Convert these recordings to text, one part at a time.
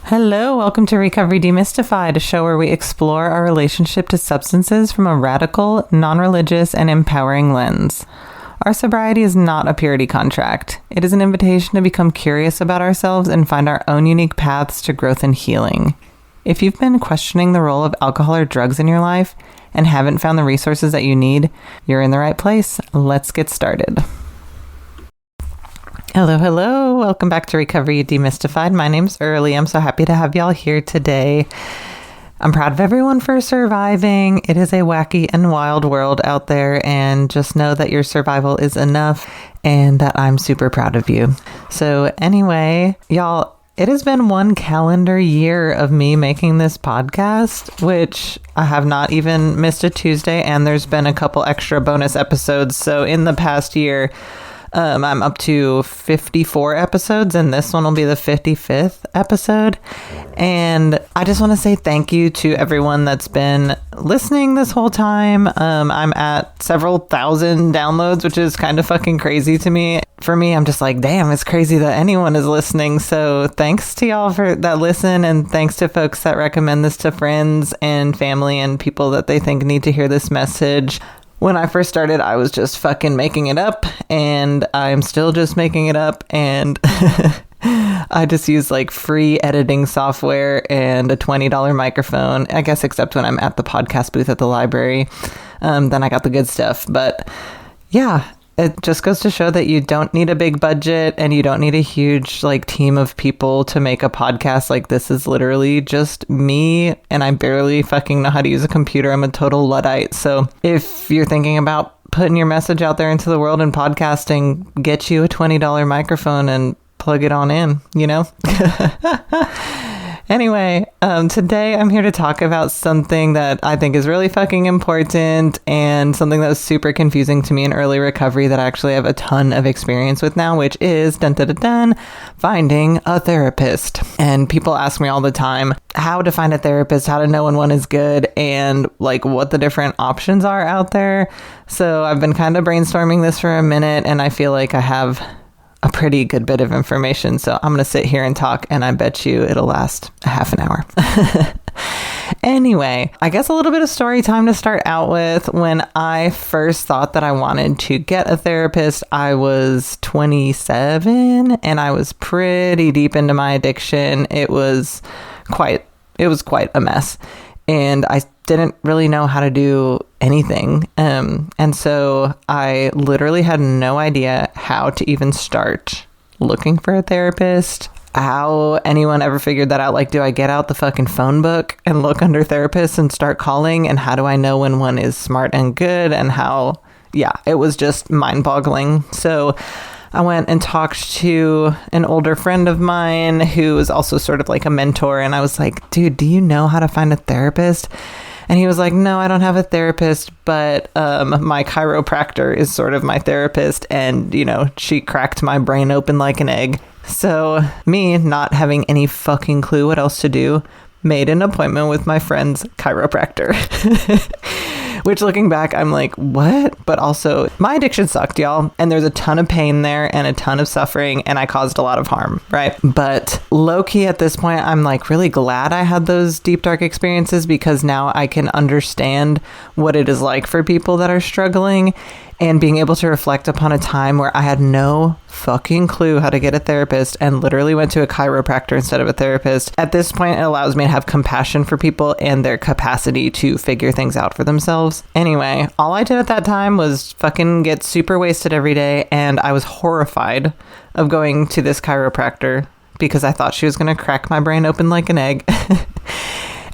Hello, welcome to Recovery Demystified, a show where we explore our relationship to substances from a radical, non-religious, and empowering lens. Our sobriety is not a purity contract. It is an invitation to become curious about ourselves and find our own unique paths to growth and healing. If you've been questioning the role of alcohol or drugs in your life and haven't found the resources that you need, you're in the right place. Let's get started. Hello. Welcome back to Recovery Demystified. My name's Early. I'm so happy to have y'all here today. I'm proud of everyone for surviving. It is a wacky and wild world out there, and just know that your survival is enough and that I'm super proud of you. So anyway, y'all, it has been 1 calendar year of me making this podcast, which I have not even missed a Tuesday, and there's been a couple extra bonus episodes. So in the past year, I'm up to 54 episodes, and this one will be the 55th episode. And I just want to say thank you to everyone that's been listening this whole time. I'm at several thousand downloads, which is kind of fucking crazy to me. For me, I'm just like, damn, it's crazy that anyone is listening. So thanks to y'all for that listen, and thanks to folks that recommend this to friends and family and people that they think need to hear this message. When I first started, I was just fucking making it up, and I'm still just making it up, and I just use like free editing software and a $20 microphone, I guess, except when I'm at the podcast booth at the library. Then I got the good stuff. But yeah, it just goes to show that you don't need a big budget and you don't need a huge like team of people to make a podcast. Like, this is literally just me, and I barely fucking know how to use a computer. I'm a total Luddite. So if you're thinking about putting your message out there into the world and podcasting, get you a $20 microphone and plug it on in, you know? Anyway, today I'm here to talk about something that I think is really fucking important, and something that was super confusing to me in early recovery that I actually have a ton of experience with now, which is finding a therapist. And people ask me all the time how to find a therapist, how to know when one is good, and like what the different options are out there. So I've been kind of brainstorming this for a minute, and I feel like I have a pretty good bit of information. So I'm going to sit here and talk, and I bet you it'll last a half an hour. Anyway, I guess a little bit of story time to start out with. When I first thought that I wanted to get a therapist, I was 27 and I was pretty deep into my addiction. It was quite a mess. And I didn't really know how to do anything. And so I literally had no idea how to even start looking for a therapist, how anyone ever figured that out. Like, do I get out the fucking phone book and look under therapists and start calling? And how do I know when one is smart and good? And how, yeah, it was just mind-boggling. So I went and talked to an older friend of mine who was also sort of like a mentor. And I was like, dude, do you know how to find a therapist? And he was like, no, I don't have a therapist, but my chiropractor is sort of my therapist. And, you know, she cracked my brain open like an egg. So me, not having any fucking clue what else to do, made an appointment with my friend's chiropractor. Which, looking back, I'm like, what? But also, my addiction sucked, y'all. And there's a ton of pain there and a ton of suffering, and I caused a lot of harm, right? But low-key at this point, I'm like really glad I had those deep, dark experiences, because now I can understand what it is like for people that are struggling, and being able to reflect upon a time where I had no fucking clue how to get a therapist and literally went to a chiropractor instead of a therapist. At this point, it allows me to have compassion for people and their capacity to figure things out for themselves. Anyway, all I did at that time was fucking get super wasted every day, and I was horrified of going to this chiropractor because I thought she was going to crack my brain open like an egg.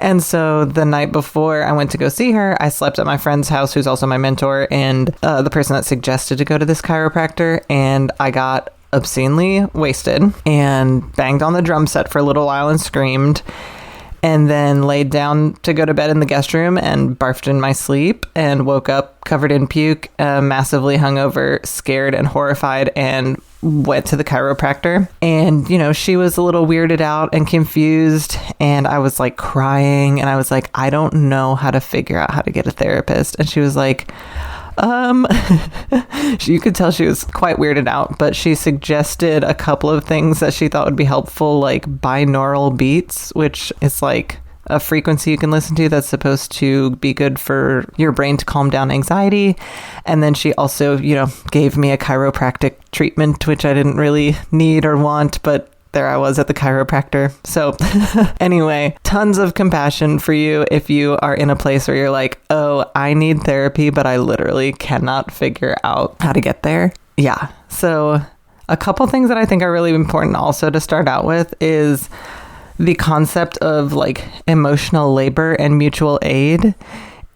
And so the night before I went to go see her, I slept at my friend's house, who's also my mentor, and the person that suggested to go to this chiropractor. And I got obscenely wasted and banged on the drum set for a little while and screamed, and then laid down to go to bed in the guest room and barfed in my sleep and woke up covered in puke, massively hungover, scared and horrified, and went to the chiropractor. And, you know, she was a little weirded out and confused, and I was like crying, and I was like, I don't know how to figure out how to get a therapist. And she was like, You could tell she was quite weirded out, but she suggested a couple of things that she thought would be helpful, like binaural beats, which is like a frequency you can listen to that's supposed to be good for your brain to calm down anxiety. And then she also, gave me a chiropractic treatment, which I didn't really need or want, but there I was at the chiropractor. So anyway, tons of compassion for you if you are in a place where you're like, oh, I need therapy, but I literally cannot figure out how to get there. Yeah. So a couple things that I think are really important also to start out with is the concept of like emotional labor and mutual aid,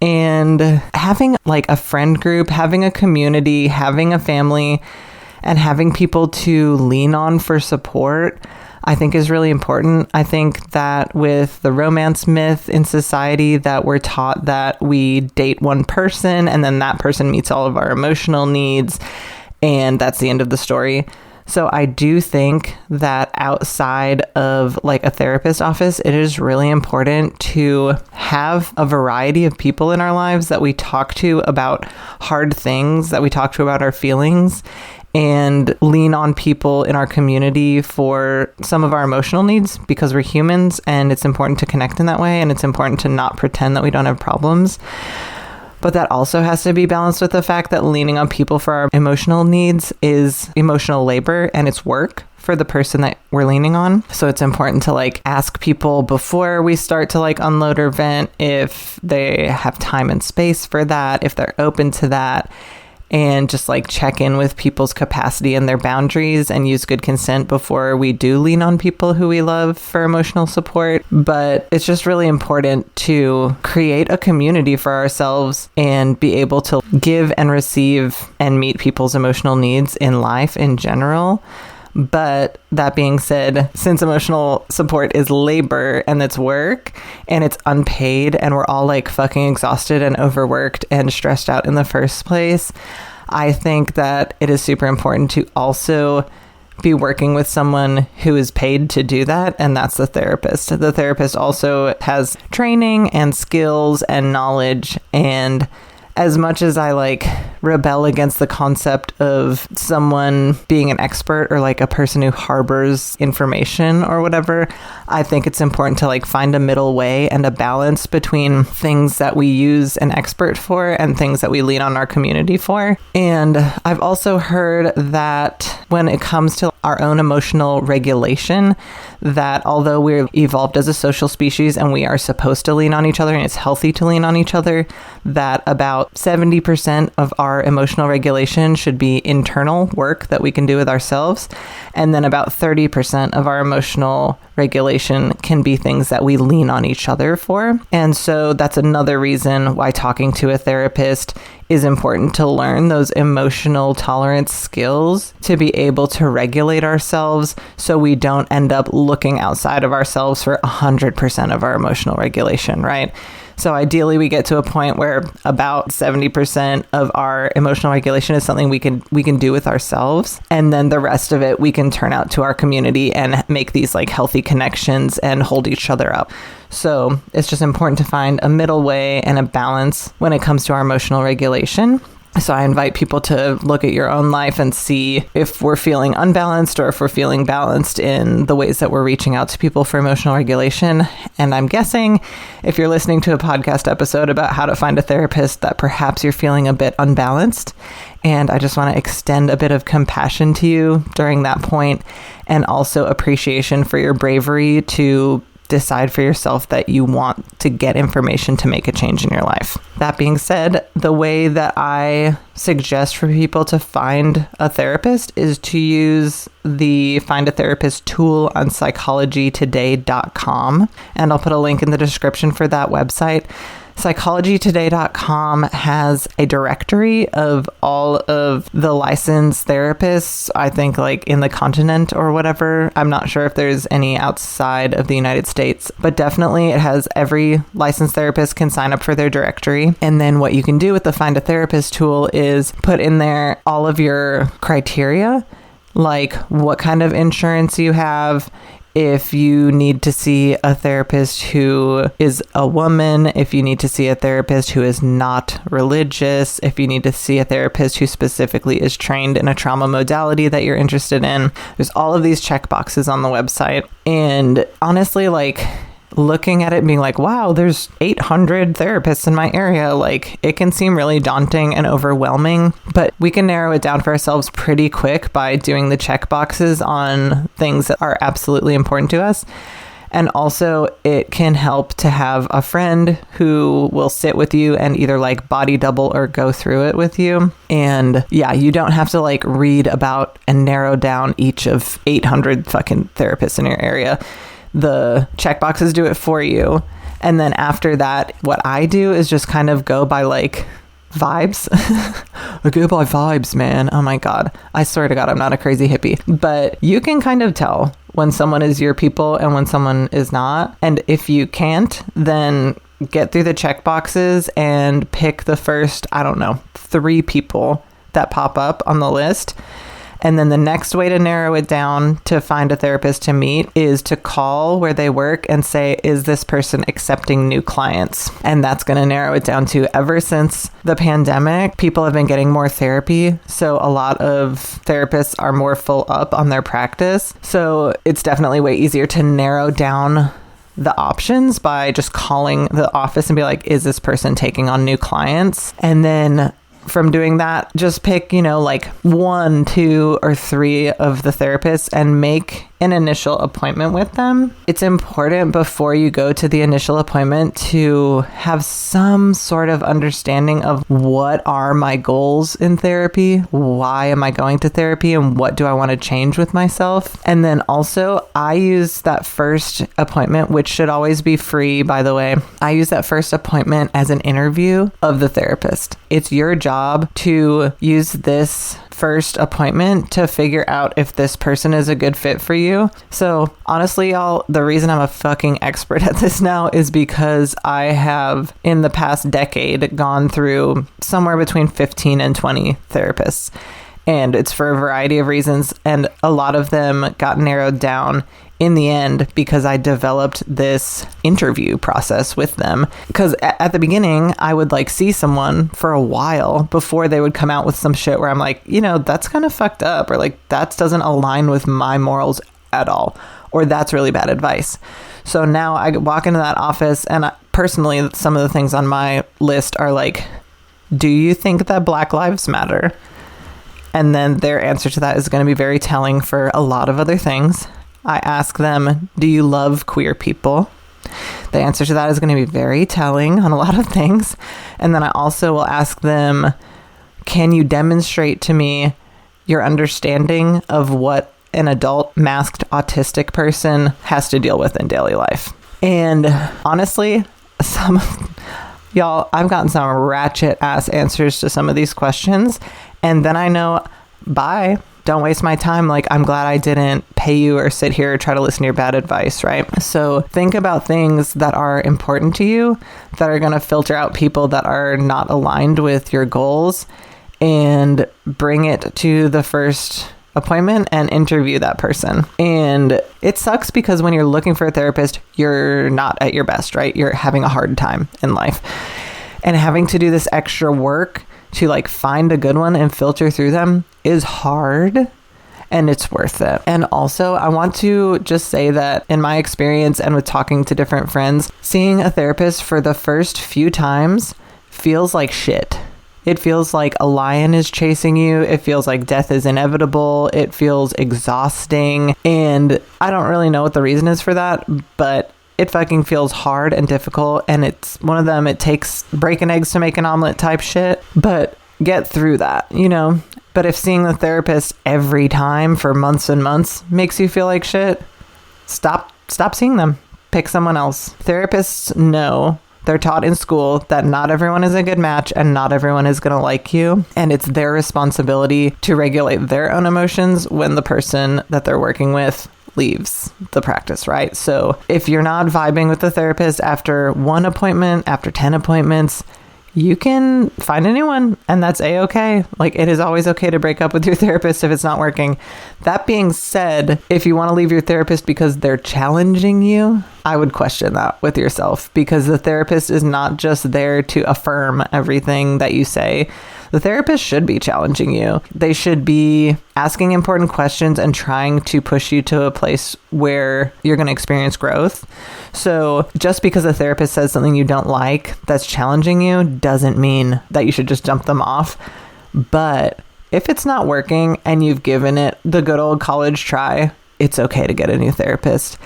and having like a friend group, having a community, having a family, and having people to lean on for support, I think is really important. I think that with the romance myth in society that we're taught that we date one person and then that person meets all of our emotional needs and that's the end of the story. So I do think that outside of like a therapist office, it is really important to have a variety of people in our lives that we talk to about hard things, that we talk to about our feelings, and lean on people in our community for some of our emotional needs, because we're humans and it's important to connect in that way, and it's important to not pretend that we don't have problems. But that also has to be balanced with the fact that leaning on people for our emotional needs is emotional labor and it's work for the person that we're leaning on. So it's important to like ask people before we start to like unload or vent if they have time and space for that, if they're open to that, and just like check in with people's capacity and their boundaries and use good consent before we do lean on people who we love for emotional support. But it's just really important to create a community for ourselves and be able to give and receive and meet people's emotional needs in life in general. But that being said, since emotional support is labor and it's work and it's unpaid and we're all like fucking exhausted and overworked and stressed out in the first place, I think that it is super important to also be working with someone who is paid to do that, and that's the therapist. The therapist also has training and skills and knowledge, and as much as I like rebel against the concept of someone being an expert or like a person who harbors information or whatever, I think it's important to like find a middle way and a balance between things that we use an expert for and things that we lean on our community for. And I've also heard that when it comes to our own emotional regulation, that although we're evolved as a social species and we are supposed to lean on each other and it's healthy to lean on each other, that about 70% of our emotional regulation should be internal work that we can do with ourselves. And then about 30% of our emotional regulation can be things that we lean on each other for. And so that's another reason why talking to a therapist is important, to learn those emotional tolerance skills to be able to regulate ourselves so we don't end up looking outside of ourselves for 100% of our emotional regulation, right? So ideally we get to a point where about 70% of our emotional regulation is something we can do with ourselves. And then the rest of it we can turn out to our community and make these like healthy connections and hold each other up. So it's just important to find a middle way and a balance when it comes to our emotional regulation. So I invite people to look at your own life and see if we're feeling unbalanced or if we're feeling balanced in the ways that we're reaching out to people for emotional regulation. And I'm guessing if you're listening to a podcast episode about how to find a therapist, that perhaps you're feeling a bit unbalanced. And I just want to extend a bit of compassion to you during that point, and also appreciation for your bravery to decide for yourself that you want to get information to make a change in your life. That being said, the way that I suggest for people to find a therapist is to use the Find a Therapist tool on psychologytoday.com. And I'll put a link in the description for that website. Psychologytoday.com has a directory of all of the licensed therapists, I think like in the continent or whatever. I'm not sure if there's any outside of the United States, but definitely it has every licensed therapist can sign up for their directory. And then what you can do with the Find a Therapist tool is put in there all of your criteria, like what kind of insurance you have, if you need to see a therapist who is a woman, if you need to see a therapist who is not religious, if you need to see a therapist who specifically is trained in a trauma modality that you're interested in. There's all of these checkboxes on the website. And honestly, like, looking at it and being like, wow, there's 800 therapists in my area. Like, it can seem really daunting and overwhelming, but we can narrow it down for ourselves pretty quick by doing the check boxes on things that are absolutely important to us. And also, it can help to have a friend who will sit with you and either like body double or go through it with you. And yeah, you don't have to like read about and narrow down each of 800 fucking therapists in your area. The checkboxes do it for you. And then after that, what I do is just kind of go by like vibes. I go by vibes, man. Oh my God. I swear to God, I'm not a crazy hippie. But you can kind of tell when someone is your people and when someone is not. And if you can't, then get through the checkboxes and pick the first, 3 people that pop up on the list. And then the next way to narrow it down to find a therapist to meet is to call where they work and say, is this person accepting new clients? And that's going to narrow it down to, ever since the pandemic, people have been getting more therapy. So a lot of therapists are more full up on their practice. So it's definitely way easier to narrow down the options by just calling the office and be like, is this person taking on new clients? And then from doing that, just pick, like 1, 2, or 3 of the therapists and make an initial appointment with them. It's important before you go to the initial appointment to have some sort of understanding of what are my goals in therapy, why am I going to therapy, and what do I want to change with myself. And then also, I use that first appointment, which should always be free, by the way. I use that first appointment as an interview of the therapist. It's your job to use this first appointment to figure out if this person is a good fit for you. So honestly, y'all, the reason I'm a fucking expert at this now is because I have, in the past decade, gone through somewhere between 15 and 20 therapists. And it's for a variety of reasons. And a lot of them got narrowed down in the end because I developed this interview process with them. Because at the beginning, I would like see someone for a while before they would come out with some shit where I'm like, that's kind of fucked up, or like that doesn't align with my morals at all, or that's really bad advice. So now I walk into that office, and personally, some of the things on my list are like, do you think that Black Lives Matter? And then their answer to that is going to be very telling for a lot of other things. I ask them, do you love queer people? The answer to that is going to be very telling on a lot of things. And then I also will ask them, can you demonstrate to me your understanding of what an adult masked autistic person has to deal with in daily life? And honestly, y'all, I've gotten some ratchet ass answers to some of these questions. And then I know, bye. Don't waste my time. Like, I'm glad I didn't pay you or sit here or try to listen to your bad advice, right? So think about things that are important to you, that are going to filter out people that are not aligned with your goals, and bring it to the first appointment and interview that person. And it sucks because when you're looking for a therapist, you're not at your best, right? You're having a hard time in life. And having to do this extra work to like find a good one and filter through them is hard, and it's worth it. And also, I want to just say that in my experience and with talking to different friends, seeing a therapist for the first few times feels like shit. It feels like a lion is chasing you. It feels like death is inevitable. It feels exhausting. And I don't really know what the reason is for that, but it fucking feels hard and difficult. And it's one of them, it takes breaking eggs to make an omelet type shit. But get through that, But if seeing the therapist every time for months and months makes you feel like shit, stop seeing them. Pick someone else. Therapists know, they're taught in school that not everyone is a good match and not everyone is going to like you. And it's their responsibility to regulate their own emotions when the person that they're working with leaves the practice, right? So if you're not vibing with the therapist after 1 appointment, after 10 appointments, you can find a new one, and that's a-okay. Like, it is always okay to break up with your therapist if it's not working. That being said, if you want to leave your therapist because they're challenging you, I would question that with yourself, because the therapist is not just there to affirm everything that you say. The therapist should be challenging you. They should be asking important questions and trying to push you to a place where you're going to experience growth. So just because a therapist says something you don't like that's challenging you doesn't mean that you should just jump them off. But if it's not working and you've given it the good old college try, it's okay to get a new therapist.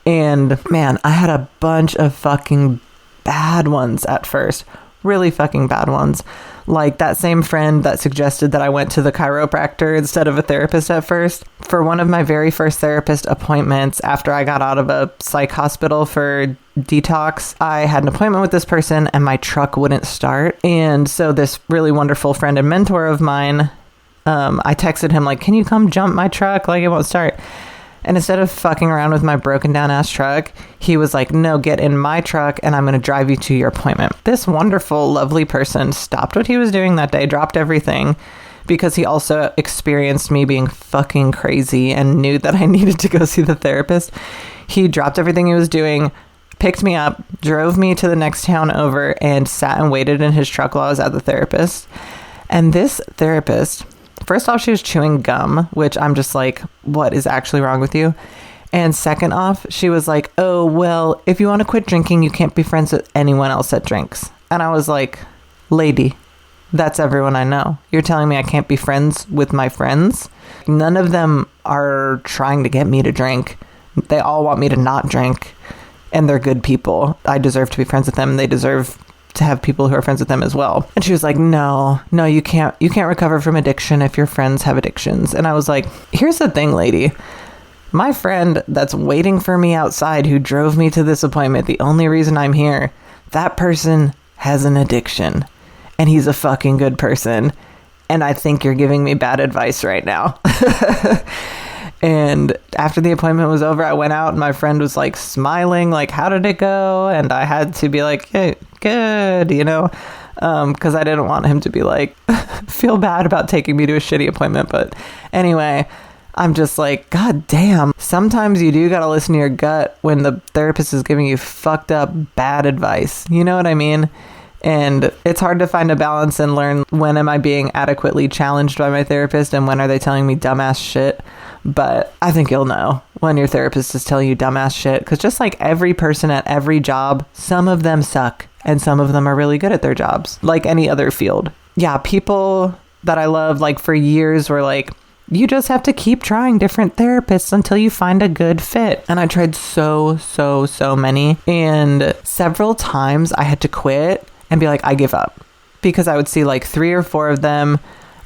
And man, I had a bunch of fucking bad ones at first. Really fucking bad ones. Like that same friend that suggested that I went to the chiropractor instead of a therapist at first. For one of my very first therapist appointments after I got out of a psych hospital for detox, I had an appointment with this person and my truck wouldn't start. And so this really wonderful friend and mentor of mine, I texted him like, can you come jump my truck? Like, it won't start. And instead of fucking around with my broken down ass truck, he was like, no, get in my truck and I'm going to drive you to your appointment. This wonderful, lovely person stopped what he was doing that day, dropped everything, because he also experienced me being fucking crazy and knew that I needed to go see the therapist. He dropped everything he was doing, picked me up, drove me to the next town over, and sat and waited in his truck while I was at the therapist. And this therapist, first off, she was chewing gum, which I'm just like, what is actually wrong with you? And second off, she was like, oh, well, if you want to quit drinking, you can't be friends with anyone else that drinks. And I was like, lady, that's everyone I know. You're telling me I can't be friends with my friends? None of them are trying to get me to drink. They all want me to not drink. And they're good people. I deserve to be friends with them. And they deserve to have people who are friends with them as well. And she was like, no, you can't recover from addiction if your friends have addictions. And I was like, here's the thing, lady. My friend that's waiting for me outside who drove me to this appointment, the only reason I'm here, that person has an addiction and he's a fucking good person. And I think you're giving me bad advice right now. And after the appointment was over, I went out and my friend was like smiling, like, how did it go? And I had to be like, hey, good, you know, because I didn't want him to be like, feel bad about taking me to a shitty appointment. But anyway, I'm just like, God damn, sometimes you do got to listen to your gut when the therapist is giving you fucked up bad advice. You know what I mean? And it's hard to find a balance and learn when am I being adequately challenged by my therapist and when are they telling me dumbass shit. But I think you'll know when your therapist is telling you dumbass shit, because just like every person at every job, some of them suck and some of them are really good at their jobs, like any other field. Yeah, people that I loved like for years were like, you just have to keep trying different therapists until you find a good fit. And I tried so many. And several times I had to quit and be like, I give up, because I would see like 3 or 4 of them.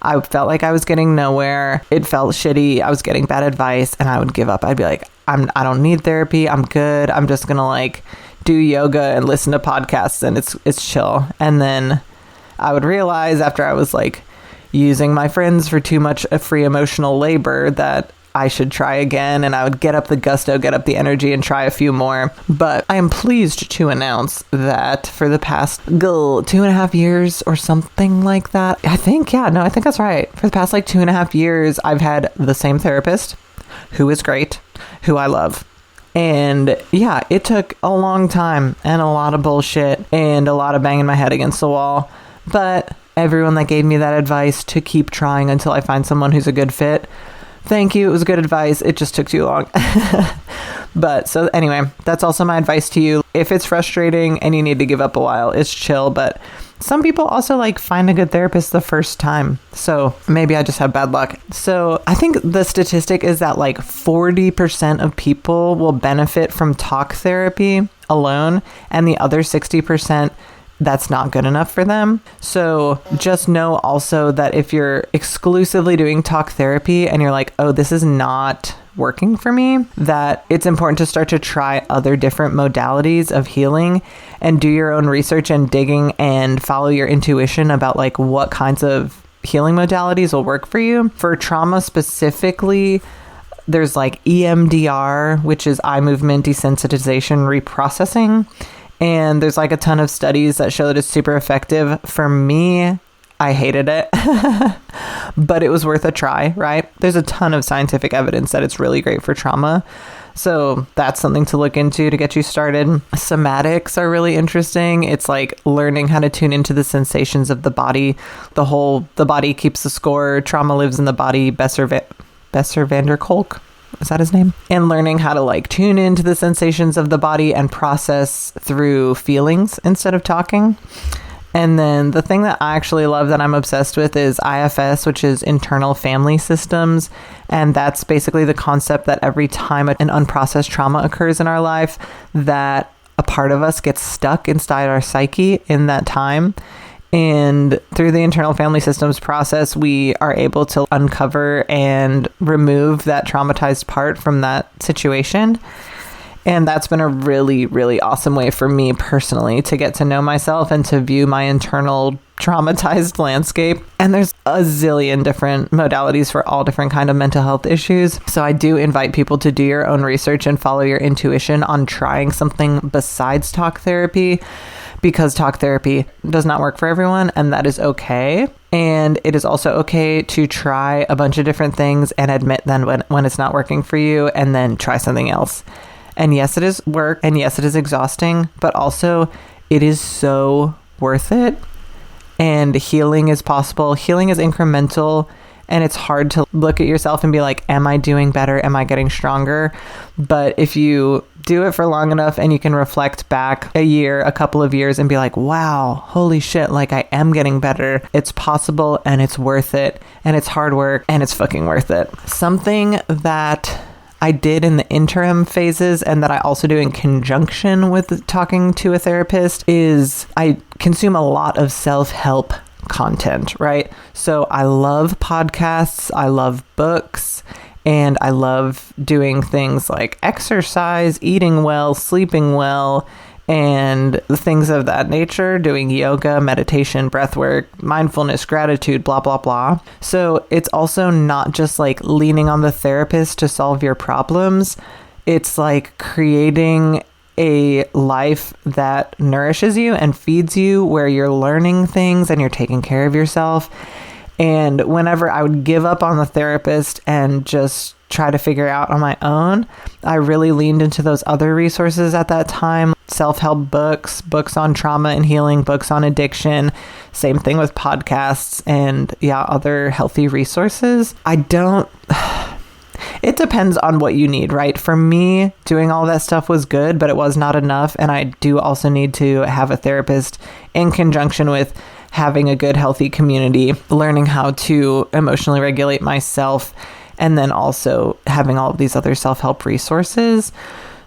I felt like I was getting nowhere. It felt shitty. I was getting bad advice and I would give up. I'd be like, I don't need therapy. I'm good. I'm just going to like do yoga and listen to podcasts and it's chill. And then I would realize after I was like using my friends for too much free emotional labor that I should try again, and I would get up the gusto, get up the energy, and try a few more. But I am pleased to announce that for the past 2.5 years or something like that, I think that's right. For the past like 2.5 years, I've had the same therapist, who is great, who I love. And yeah, it took a long time and a lot of bullshit and a lot of banging my head against the wall. But everyone that gave me that advice to keep trying until I find someone who's a good fit, thank you. It was good advice. It just took too long. But so anyway, that's also my advice to you. If it's frustrating and you need to give up a while, it's chill. But some people also like find a good therapist the first time. So maybe I just have bad luck. So I think the statistic is that like 40% of people will benefit from talk therapy alone, and the other 60%, that's not good enough for them. So just know also that if you're exclusively doing talk therapy and you're like, oh, this is not working for me, that it's important to start to try other different modalities of healing and do your own research and digging and follow your intuition about like what kinds of healing modalities will work for you. For trauma specifically, there's like EMDR, which is eye movement desensitization reprocessing. And there's like a ton of studies that show that it's super effective. For me, I hated it, but it was worth a try, right? There's a ton of scientific evidence that it's really great for trauma. So that's something to look into to get you started. Somatics are really interesting. It's like learning how to tune into the sensations of the body. The body keeps the score. Trauma lives in the body. Besser van der Kolk. Is that his name? And learning how to like tune into the sensations of the body and process through feelings instead of talking. And then the thing that I actually love that I'm obsessed with is IFS, which is internal family systems. And that's basically the concept that every time an unprocessed trauma occurs in our life, that a part of us gets stuck inside our psyche in that time. And through the internal family systems process, we are able to uncover and remove that traumatized part from that situation. And that's been a really, really awesome way for me personally to get to know myself and to view my internal traumatized landscape. And there's a zillion different modalities for all different kind of mental health issues. So I do invite people to do your own research and follow your intuition on trying something besides talk therapy, because talk therapy does not work for everyone, and that is okay. And it is also okay to try a bunch of different things and admit then when it's not working for you, and then try something else. And yes, it is work, and yes, it is exhausting, but also it is so worth it. And healing is possible. Healing is incremental, and it's hard to look at yourself and be like, am I doing better? Am I getting stronger? But if you do it for long enough and you can reflect back a year, a couple of years and be like, wow, holy shit, like I am getting better. It's possible, and it's worth it, and it's hard work, and it's fucking worth it. Something that I did in the interim phases, and that I also do in conjunction with talking to a therapist, is I consume a lot of self-help content, right? So I love podcasts, I love books, and I love doing things like exercise, eating well, sleeping well, and things of that nature, doing yoga, meditation, breath work, mindfulness, gratitude, blah, blah, blah. So it's also not just like leaning on the therapist to solve your problems. It's like creating a life that nourishes you and feeds you, where you're learning things and you're taking care of yourself. And whenever I would give up on the therapist and just try to figure out on my own, I really leaned into those other resources at that time. Self-help books, books on trauma and healing, books on addiction, same thing with podcasts, and other healthy resources. It depends on what you need, right? For me, doing all that stuff was good, but it was not enough. And I do also need to have a therapist in conjunction with having a good, healthy community, learning how to emotionally regulate myself, and then also having all of these other self-help resources.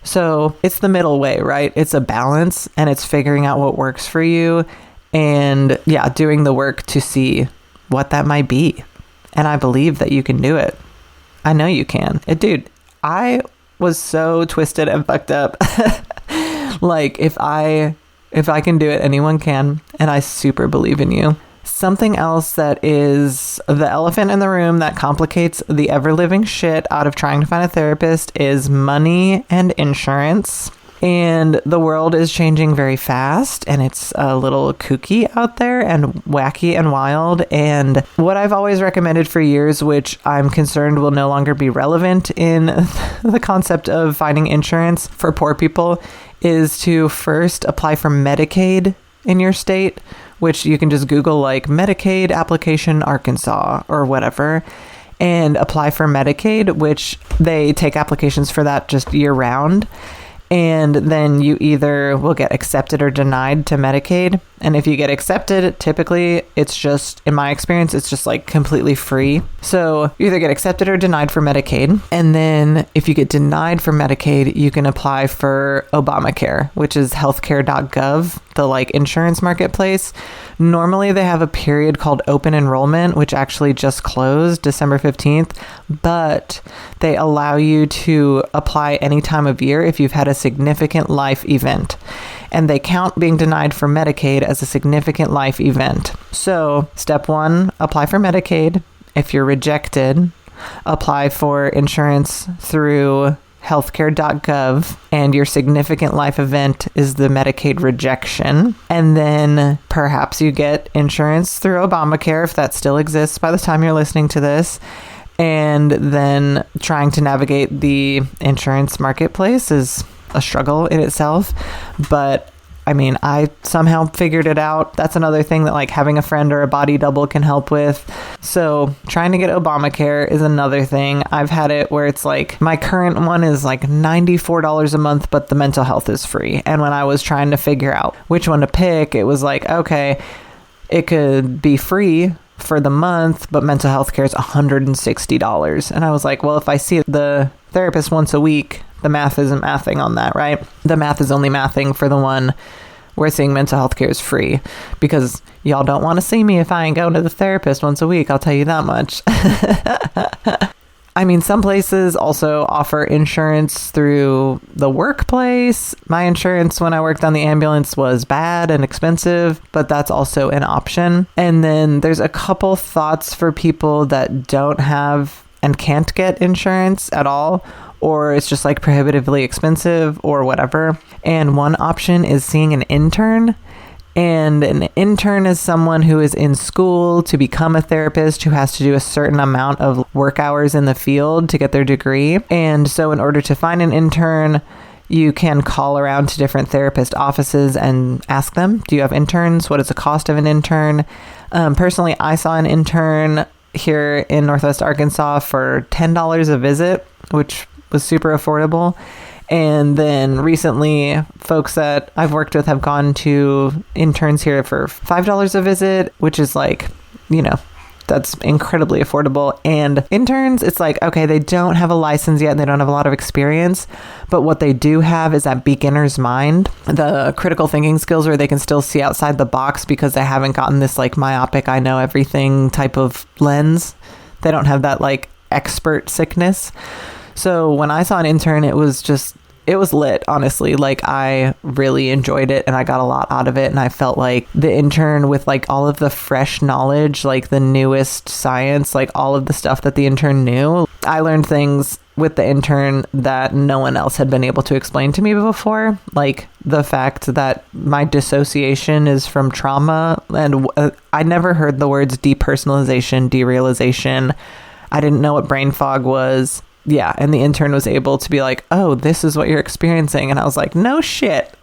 So it's the middle way, right? It's a balance, and it's figuring out what works for you, and doing the work to see what that might be. And I believe that you can do it. I know you can. Dude, I was so twisted and fucked up. Like, if I can do it, anyone can. And I super believe in you. Something else that is the elephant in the room that complicates the ever-living shit out of trying to find a therapist is money and insurance. And the world is changing very fast, and it's a little kooky out there and wacky and wild. And what I've always recommended for years, which I'm concerned will no longer be relevant in the concept of finding insurance for poor people, is to first apply for Medicaid in your state, which you can just Google like Medicaid application Arkansas or whatever, and apply for Medicaid, which they take applications for that just year round. And then you either will get accepted or denied to Medicaid. And if you get accepted, typically it's just, in my experience, it's just like completely free. So you either get accepted or denied for Medicaid. And then if you get denied for Medicaid, you can apply for Obamacare, which is healthcare.gov, the like insurance marketplace. Normally they have a period called open enrollment, which actually just closed December 15th, but they allow you to apply any time of year if you've had a significant life event. And they count being denied for Medicaid as a significant life event. So step 1, apply for Medicaid. If you're rejected, apply for insurance through healthcare.gov, and your significant life event is the Medicaid rejection. And then perhaps you get insurance through Obamacare, if that still exists by the time you're listening to this. And then trying to navigate the insurance marketplace is a struggle in itself. But I mean, I somehow figured it out. That's another thing that like having a friend or a body double can help with. So trying to get Obamacare is another thing. I've had it where it's like my current one is like $94 a month, but the mental health is free. And when I was trying to figure out which one to pick, it was like, okay, it could be free for the month, but mental health care is $160. And I was like, well, if I see the therapist once a week, the math isn't mathing on that, right? The math is only mathing for the one where seeing mental health care is free, because y'all don't want to see me if I ain't going to the therapist once a week. I'll tell you that much. I mean, some places also offer insurance through the workplace. My insurance when I worked on the ambulance was bad and expensive, but that's also an option. And then there's a couple thoughts for people that don't have and can't get insurance at all, or it's just like prohibitively expensive or whatever. And one option is seeing an intern. And an intern is someone who is in school to become a therapist, who has to do a certain amount of work hours in the field to get their degree. And so in order to find an intern, you can call around to different therapist offices and ask them, do you have interns? What is the cost of an intern? Personally, I saw an intern here in Northwest Arkansas for $10 a visit, which was super affordable. And then recently, folks that I've worked with have gone to interns here for $5 a visit, which is like, you know, that's incredibly affordable. And interns, it's like, okay, they don't have a license yet and they don't have a lot of experience, but what they do have is that beginner's mind, the critical thinking skills where they can still see outside the box because they haven't gotten this like myopic, I know everything type of lens. They don't have that like expert sickness. So when I saw an intern, it was lit, honestly. Like, I really enjoyed it and I got a lot out of it. And I felt like the intern with like all of the fresh knowledge, like the newest science, like all of the stuff that the intern knew. I learned things with the intern that no one else had been able to explain to me before. Like the fact that my dissociation is from trauma. And I never heard the words depersonalization, derealization. I didn't know what brain fog was. Yeah, and the intern was able to be like, oh, this is what you're experiencing. And I was like, no shit.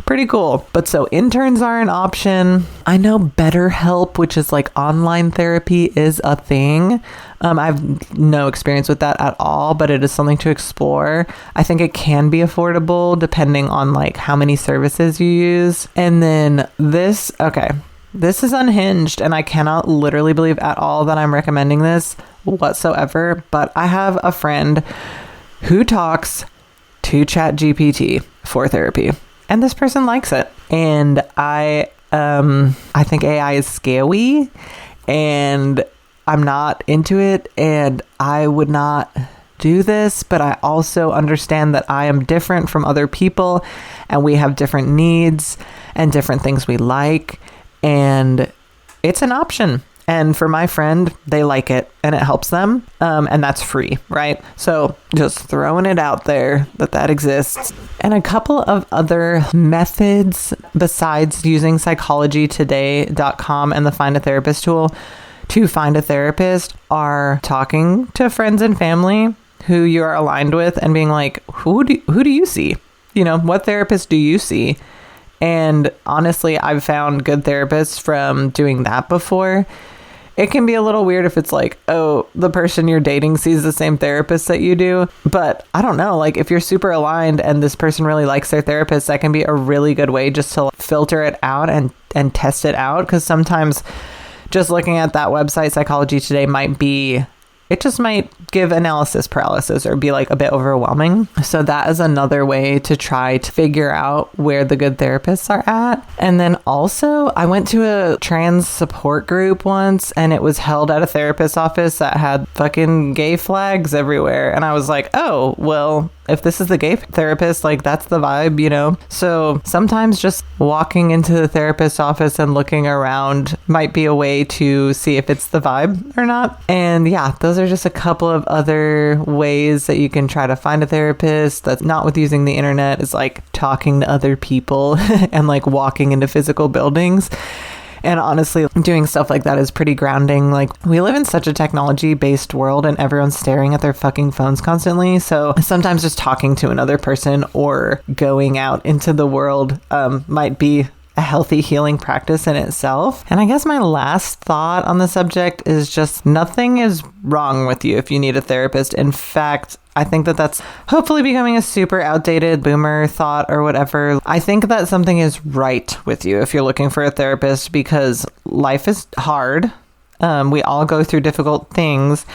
Pretty cool. But so interns are an option. I know BetterHelp, which is like online therapy, is a thing. I have no experience with that at all, but it is something to explore. I think it can be affordable depending on like how many services you use. And then this is unhinged, and I cannot literally believe at all that I'm recommending this whatsoever, but I have a friend who talks to ChatGPT for therapy, and this person likes it. And I think AI is scary, and I'm not into it, and I would not do this, but I also understand that I am different from other people, and we have different needs and different things we like. And it's an option. And for my friend, they like it and it helps them. And that's free, right? So just throwing it out there that exists. And a couple of other methods besides using psychologytoday.com and the Find a Therapist tool to find a therapist are talking to friends and family who you are aligned with and being like, who do you see? You know, what therapist do you see? And honestly, I've found good therapists from doing that before. It can be a little weird if it's like, oh, the person you're dating sees the same therapist that you do. But I don't know, like if you're super aligned and this person really likes their therapist, that can be a really good way just to filter it out and test it out. Because sometimes just looking at that website, Psychology Today, it just might give analysis paralysis or be like a bit overwhelming. So that is another way to try to figure out where the good therapists are at. And then also I went to a trans support group once, and it was held at a therapist's office that had fucking gay flags everywhere. And I was like, oh, well, if this is the gay therapist, like that's the vibe, you know? So sometimes just walking into the therapist's office and looking around might be a way to see if it's the vibe or not. And yeah, those are just a couple of of other ways that you can try to find a therapist that's not with using the internet is like talking to other people and like walking into physical buildings. And honestly, doing stuff like that is pretty grounding. Like, we live in such a technology-based world and everyone's staring at their fucking phones constantly. So sometimes just talking to another person or going out into the world might be a healthy healing practice in itself. And I guess my last thought on the subject is just nothing is wrong with you if you need a therapist. In fact, I think that that's hopefully becoming a super outdated boomer thought or whatever. I think that something is right with you if you're looking for a therapist, because life is hard. We all go through difficult things.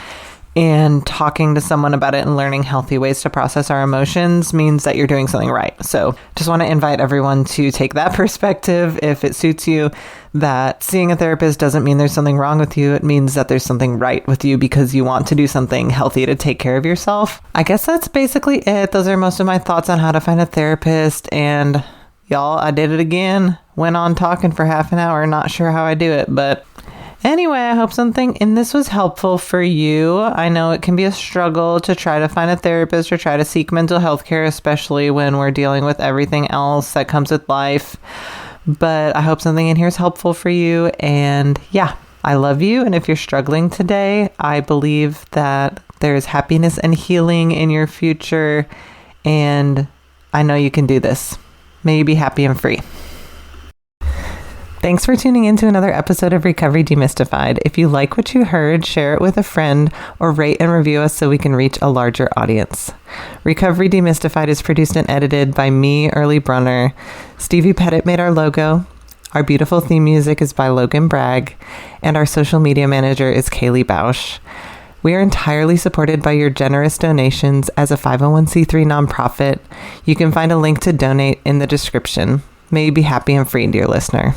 And talking to someone about it and learning healthy ways to process our emotions means that you're doing something right. So just want to invite everyone to take that perspective if it suits you, that seeing a therapist doesn't mean there's something wrong with you. It means that there's something right with you because you want to do something healthy to take care of yourself. I guess that's basically it. Those are most of my thoughts on how to find a therapist. And y'all, I did it again. Went on talking for half an hour. Not sure how I do it, but anyway, I hope something in this was helpful for you. I know it can be a struggle to try to find a therapist or try to seek mental health care, especially when we're dealing with everything else that comes with life. But I hope something in here is helpful for you. And yeah, I love you. And if you're struggling today, I believe that there's happiness and healing in your future. And I know you can do this. May you be happy and free. Thanks for tuning in to another episode of Recovery Demystified. If you like what you heard, share it with a friend or rate and review us so we can reach a larger audience. Recovery Demystified is produced and edited by me, Early Brunner. Stevie Petet made our logo. Our beautiful theme music is by Logan Bragg. And our social media manager is Kaylee Bausch. We are entirely supported by your generous donations as a 501c3 nonprofit. You can find a link to donate in the description. May you be happy and free, dear listener.